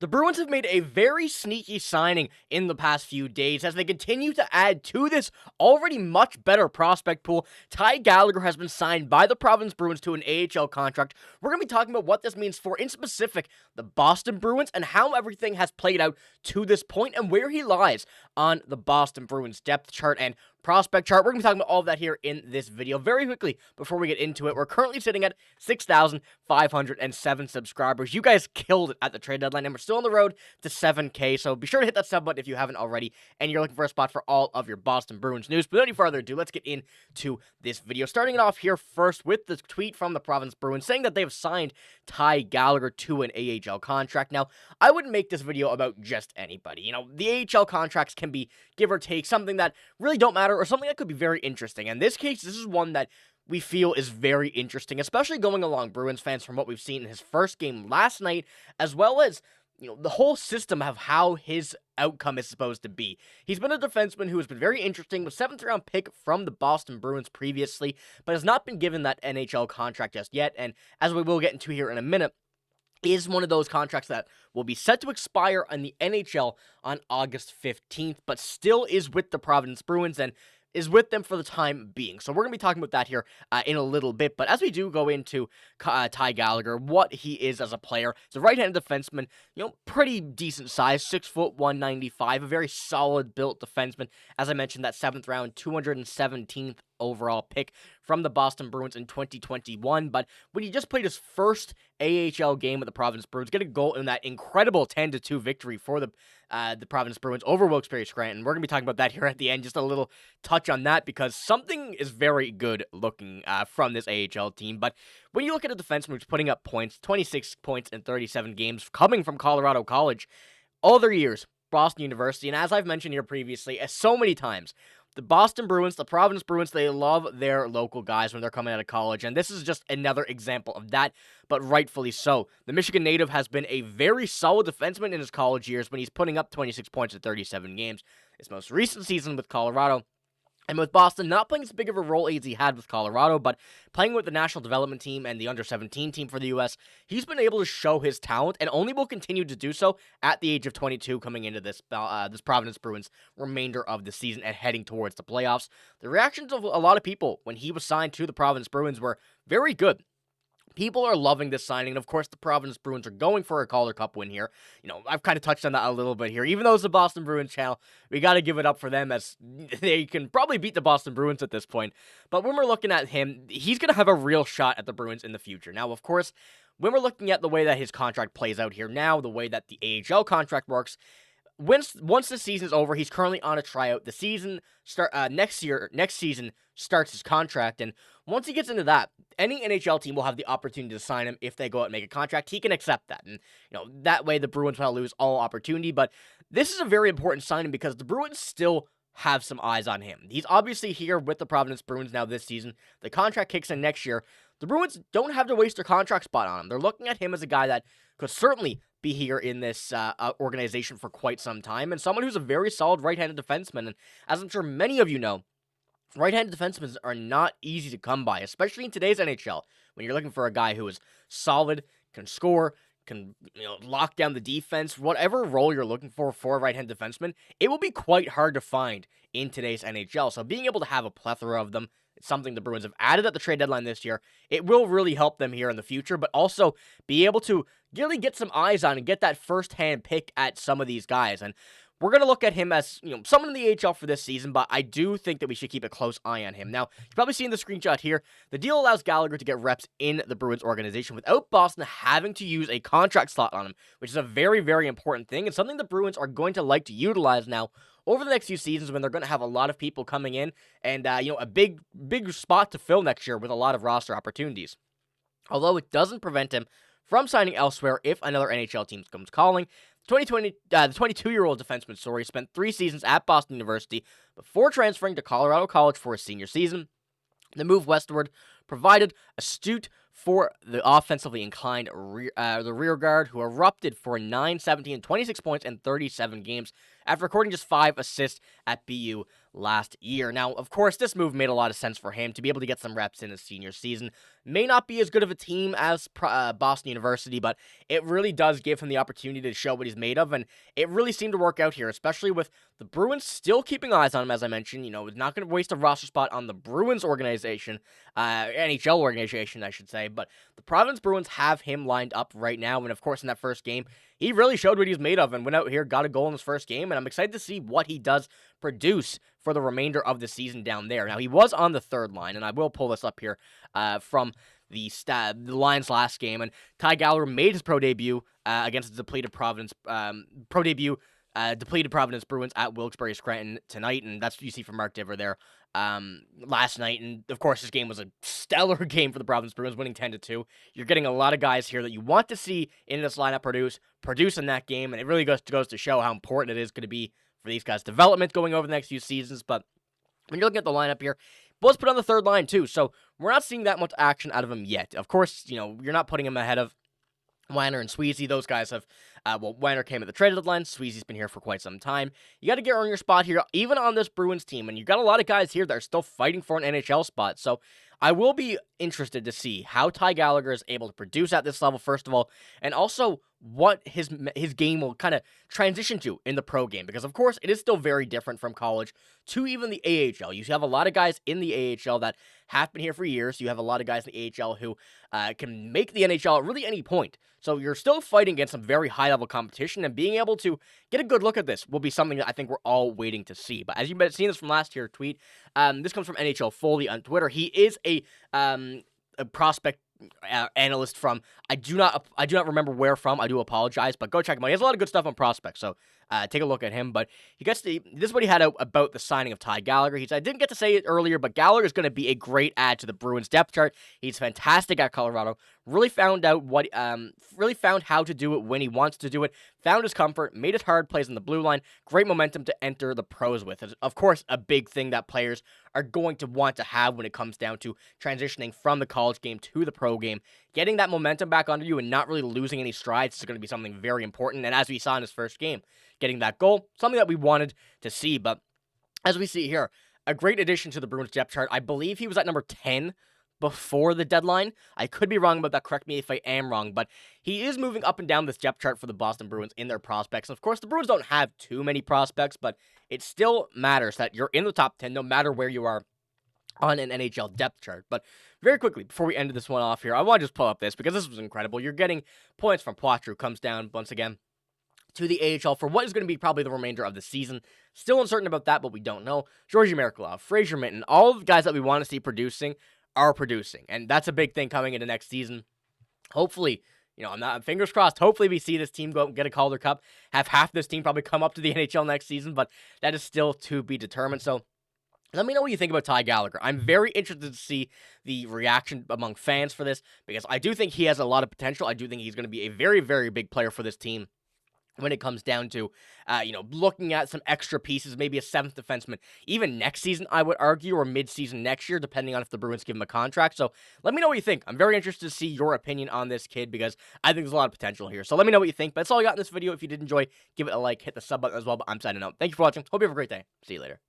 The Bruins have made a very sneaky signing in the past few days as they continue to add to this already much better prospect pool. Ty Gallagher has been signed by the Providence Bruins to an AHL contract. We're going to be talking about what this means for, in specific, the Boston Bruins and how everything has played out to this point and where he lies on the Boston Bruins depth chart and prospect chart. We're going to be talking about all of that here in this video. Very quickly, before we get into it, we're currently sitting at 6,507 subscribers. You guys killed it at the trade deadline, and we're still on the road to 7K, so be sure to hit that sub button if you haven't already, and you're looking for a spot for all of your Boston Bruins news. But without any further ado, let's get into this video. Starting it off here first with the tweet from the Providence Bruins saying that they've signed Ty Gallagher to an AHL contract. Now, I wouldn't make this video about just anybody. You know, the AHL contracts can be, give or take, something that really don't matter or something that could be very interesting. In this case, this is one that we feel is very interesting, especially going along Bruins fans from what we've seen in his first game last night, as well as, you know, the whole system of how his outcome is supposed to be. He's been a defenseman who has been very interesting, with 7th round pick from the Boston Bruins previously, but has not been given that NHL contract just yet, and as we will get into here in a minute, is one of those contracts that will be set to expire in the NHL on August 15th, but still is with the Providence Bruins and is with them for the time being. So we're going to be talking about that here in a little bit. But as we do go into Ty Gallagher, what he is as a player, he's a right-handed defenseman, you know, pretty decent size, 6 foot, 195, a very solid built defenseman. As I mentioned, that 7th round, 217th overall pick from the Boston Bruins in 2021, but when he just played his first AHL game with the Providence Bruins, get a goal in that incredible 10-2 victory for the Providence Bruins over Wilkes-Barre Scranton. We're going to be talking about that here at the end, just a little touch on that, because something is very good looking from this AHL team. But when you look at a defenseman who's putting up points, 26 points in 37 games, coming from Colorado College, all their years, Boston University, and as I've mentioned here previously, so many times, the Boston Bruins, the Providence Bruins, they love their local guys when they're coming out of college, and this is just another example of that, but rightfully so. The Michigan native has been a very solid defenseman in his college years when he's putting up 26 points in 37 games. His most recent season with Colorado, and with Boston, not playing as big of a role as he had with Colorado, but playing with the national development team and the under-17 team for the U.S., he's been able to show his talent and only will continue to do so at the age of 22 coming into this Providence Bruins remainder of the season and heading towards the playoffs. The reactions of a lot of people when he was signed to the Providence Bruins were very good. People are loving this signing, and of course, the Providence Bruins are going for a Calder Cup win here. You know, I've kind of touched on that a little bit here. Even though it's the Boston Bruins channel, we got to give it up for them, as they can probably beat the Boston Bruins at this point. But when we're looking at him, he's going to have a real shot at the Bruins in the future. Now, of course, when we're looking at the way that his contract plays out here now, the way that the AHL contract works, once the season is over, he's currently on a tryout. The season next season starts his contract, and once he gets into that, any NHL team will have the opportunity to sign him if they go out and make a contract. He can accept that, and you know that way the Bruins will lose all opportunity. But this is a very important signing because the Bruins still have some eyes on him. He's obviously here with the Providence Bruins now this season. The contract kicks in next year. The Bruins don't have to waste their contract spot on him. They're looking at him as a guy that could certainly be here in this organization for quite some time, and someone who's a very solid right-handed defenseman. And as I'm sure many of you know, right-handed defensemen are not easy to come by, especially in today's NHL, when you're looking for a guy who is solid, can score, can lock down the defense, whatever role you're looking for a right-handed defenseman, it will be quite hard to find in today's NHL. So being able to have a plethora of them, it's something the Bruins have added at the trade deadline this year. It will really help them here in the future, but also be able to really get some eyes on and get that first-hand pick at some of these guys. And we're going to look at him as, someone in the AHL for this season, but I do think that we should keep a close eye on him. Now, you've probably seen the screenshot here. The deal allows Gallagher to get reps in the Bruins organization without Boston having to use a contract slot on him, which is a very, very important thing, and something the Bruins are going to like to utilize now over the next few seasons when they're going to have a lot of people coming in and, a big spot to fill next year with a lot of roster opportunities. Although it doesn't prevent him from signing elsewhere if another NHL team comes calling. The 22-year-old defenseman, spent 3 seasons at Boston University before transferring to Colorado College for his senior season. The move westward provided astute for the offensively inclined the rear guard, who erupted for 9, 17, and 26 points in 37 games after recording just 5 assists at BU last year. Now, of course, this move made a lot of sense for him to be able to get some reps in his senior season. May not be as good of a team as Boston University, but it really does give him the opportunity to show what he's made of, and it really seemed to work out here, especially with the Bruins still keeping eyes on him, as I mentioned. Not going to waste a roster spot on the Bruins organization, NHL organization, I should say, but the Providence Bruins have him lined up right now, and of course, in that first game, he really showed what he was made of and went out here, got a goal in his first game, and I'm excited to see what he does produce for the remainder of the season down there. Now, he was on the third line, and I will pull this up here from the Lions last game, and Ty Gallagher made his pro debut against the depleted Providence depleted Providence Bruins at Wilkes-Barre Scranton tonight, and that's what you see from Mark Divver there last night. And of course, this game was a stellar game for the Providence Bruins, winning 10-2. You're getting a lot of guys here that you want to see in this lineup produce in that game, and it really goes to show how important it is going to be for these guys' development going over the next few seasons. But when you're looking at the lineup here, was put on the third line too, so we're not seeing that much action out of him yet. Of course, you're not putting him ahead of Weiner and Sweezy. Those guys have, Weiner came at the trade deadline. Sweezy's been here for quite some time. You got to get on your spot here, even on this Bruins team, and you got a lot of guys here that are still fighting for an NHL spot. So I will be interested to see how Ty Gallagher is able to produce at this level, first of all, and also what his game will kind of transition to in the pro game, because of course it is still very different from college to even the AHL. You have a lot of guys in the AHL that have been here for years. You have a lot of guys in the AHL who can make the NHL at really any point. So you're still fighting against some very high-level competition, and being able to get a good look at this will be something that I think we're all waiting to see. But as you've been seeing this from last year's tweet, this comes from NHL Foley on Twitter. He is a prospect analyst from, I do not remember where from. I do apologize, but go check him out. He has a lot of good stuff on prospects, so take a look at him. But this is what he had about the signing of Ty Gallagher. He said, I didn't get to say it earlier, but Gallagher is going to be a great add to the Bruins depth chart. He's fantastic at Colorado. Really found how to do it when he wants to do it. Found his comfort, made his hard plays in the blue line. Great momentum to enter the pros with. It's, of course, a big thing that players are going to want to have when it comes down to transitioning from the college game to the pro game. Getting that momentum back under you and not really losing any strides is going to be something very important. And as we saw in his first game, getting that goal, something that we wanted to see. But as we see here, a great addition to the Bruins depth chart. I believe he was at number 10 before the deadline. I could be wrong about that. Correct me if I am wrong, but he is moving up and down this depth chart for the Boston Bruins in their prospects. And of course, the Bruins don't have too many prospects, but it still matters that you're in the top 10 no matter where you are on an NHL depth chart. But very quickly, before we end this one off here, I want to just pull up this because this was incredible. You're getting points from Poitras, who comes down once again to the AHL for what is going to be probably the remainder of the season. Still uncertain about that, but we don't know. Georgi Merkulov, Fraser Minton, all of the guys that we want to see producing are producing, and that's a big thing coming into next season. Hopefully, fingers crossed, hopefully we see this team go get a Calder Cup, have half this team probably come up to the NHL next season, but that is still to be determined. So let me know what you think about Ty Gallagher. I'm very interested to see the reaction among fans for this, because I do think he has a lot of potential. I do think he's going to be a very, very big player for this team when it comes down to, looking at some extra pieces, maybe a seventh defenseman, even next season, I would argue, or mid-season next year, depending on if the Bruins give him a contract. So let me know what you think. I'm very interested to see your opinion on this kid, because I think there's a lot of potential here. So let me know what you think. But that's all I got in this video. If you did enjoy, give it a like, hit the sub button as well. But I'm signing out. Thank you for watching. Hope you have a great day. See you later.